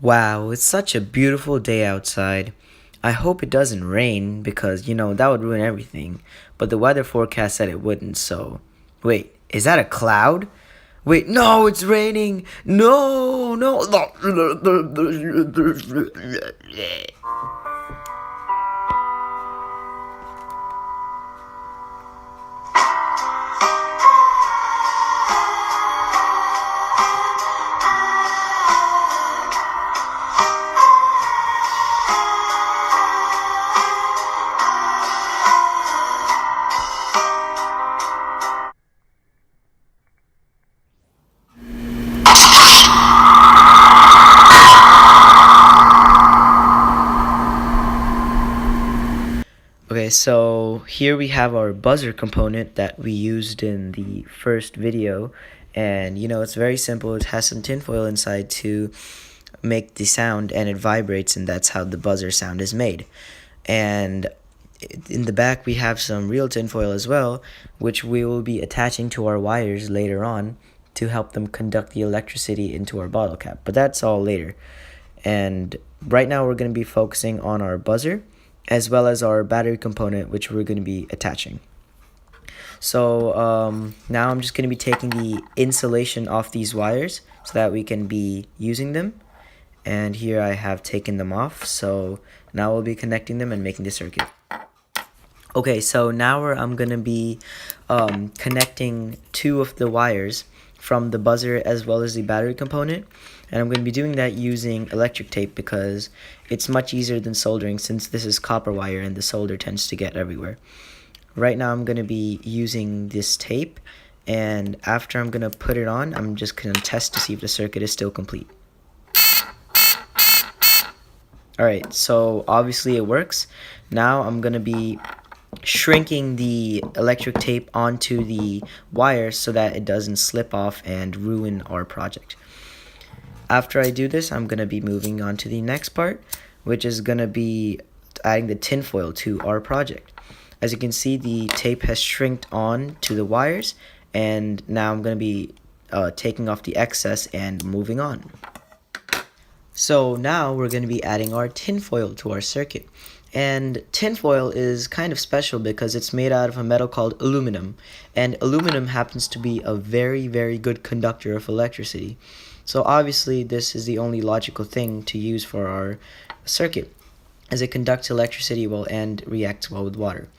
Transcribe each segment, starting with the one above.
Wow, it's such a beautiful day outside. I hope it doesn't rain because, that would ruin everything. But the weather forecast said it wouldn't, so. Wait, is that a cloud? Wait, no, it's raining! No, no! Okay, so here we have our buzzer component that we used in the first video. And it's very simple. It has some tinfoil inside to make the sound, and it vibrates, and that's how the buzzer sound is made. And in the back we have some real tinfoil as well, which we will be attaching to our wires later on to help them conduct the electricity into our bottle cap. But that's all later. And right now we're going to be focusing on our buzzer as well as our battery component, which we're going to be attaching. So now I'm just going to be taking the insulation off these wires so that we can be using them. And here I have taken them off, so now we'll be connecting them and making the circuit. Okay, so now I'm going to be connecting two of the wires from the buzzer as well as the battery component. And I'm going to be doing that using electric tape because it's much easier than soldering, since this is copper wire and the solder tends to get everywhere. Right now I'm going to be using this tape, and after I'm going to put it on, I'm just going to test to see if the circuit is still complete. Alright, so obviously it works. Now I'm going to be shrinking the electric tape onto the wire so that it doesn't slip off and ruin our project. After I do this, I'm going to be moving on to the next part, which is going to be adding the tinfoil to our project. As you can see, the tape has shrinked on to the wires, and now I'm going to be taking off the excess and moving on. So now we're going to be adding our tinfoil to our circuit. And tinfoil is kind of special because it's made out of a metal called aluminum. And aluminum happens to be a very, very good conductor of electricity. So obviously this is the only logical thing to use for our circuit, as it conducts electricity well and reacts well with water.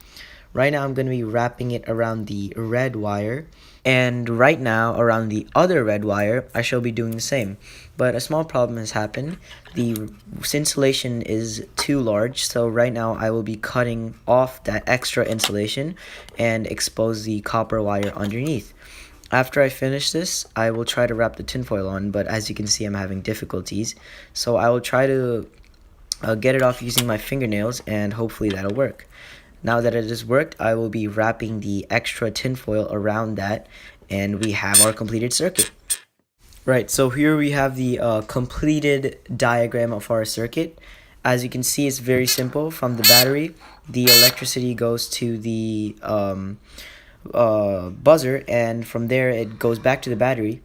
Right now I'm going to be wrapping it around the red wire, and right now around the other red wire I shall be doing the same. But a small problem has happened. The insulation is too large, so right now I will be cutting off that extra insulation and expose the copper wire underneath. After I finish this, I will try to wrap the tinfoil on, but as you can see I'm having difficulties. So I will try to get it off using my fingernails, and hopefully that'll work. Now that it has worked, I will be wrapping the extra tinfoil around that, and we have our completed circuit. Right, so here we have the completed diagram of our circuit. As you can see, it's very simple. From the battery, the electricity goes to the buzzer, and from there it goes back to the battery,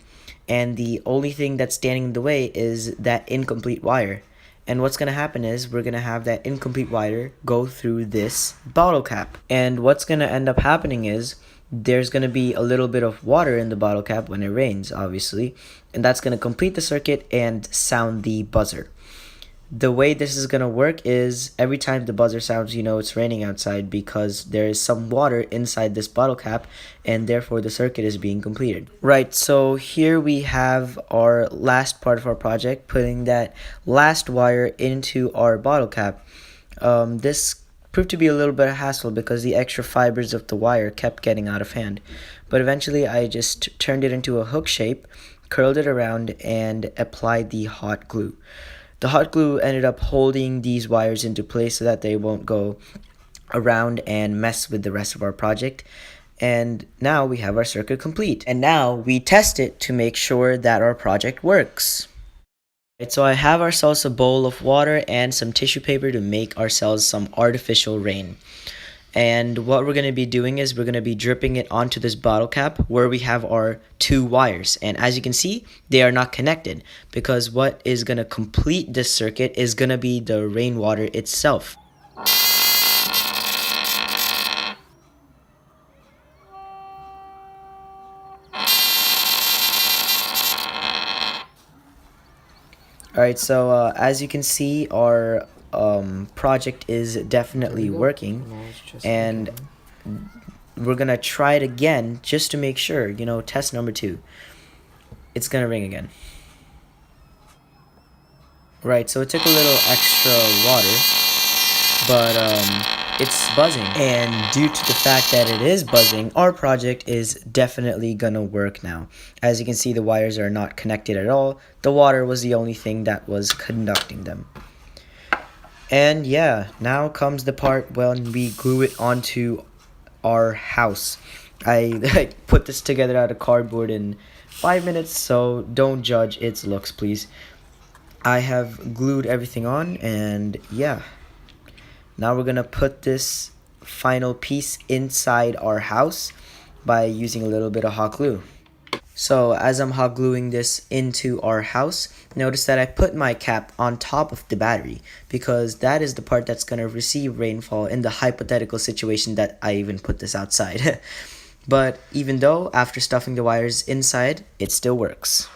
and the only thing that's standing in the way is that incomplete wire. And what's going to happen is we're going to have that incomplete wire go through this bottle cap. And what's going to end up happening is there's going to be a little bit of water in the bottle cap when it rains, obviously. And that's going to complete the circuit and sound the buzzer. The way this is going to work is every time the buzzer sounds, you know it's raining outside, because there is some water inside this bottle cap, and therefore the circuit is being completed. Right, so here we have our last part of our project, putting that last wire into our bottle cap. This proved to be a little bit of hassle because the extra fibers of the wire kept getting out of hand. But eventually I just turned it into a hook shape, curled it around, and applied the hot glue. The hot glue ended up holding these wires into place so that they won't go around and mess with the rest of our project. And now we have our circuit complete. And now we test it to make sure that our project works. Right, so I have ourselves a bowl of water and some tissue paper to make ourselves some artificial rain. And what we're going to be doing is we're going to be dripping it onto this bottle cap where we have our two wires. And as you can see, they are not connected because what is going to complete this circuit is going to be the rainwater itself. Alright, so as you can see, our project is definitely working, and we're gonna try it again just to make sure, you know, test number 2. It's gonna ring again. Right, so it took a little extra water, but it's buzzing. And due to the fact that it is buzzing, our project is definitely gonna work now. As you can see, the wires are not connected at all. The water was the only thing that was conducting them. And yeah, now comes the part when we glue it onto our house. I put this together out of cardboard in 5 minutes, so don't judge its looks, please. I have glued everything on, and yeah. Now we're gonna put this final piece inside our house by using a little bit of hot glue. So as I'm hot gluing this into our house, notice that I put my cap on top of the battery because that is the part that's gonna receive rainfall in the hypothetical situation that I even put this outside. But even though after stuffing the wires inside, it still works.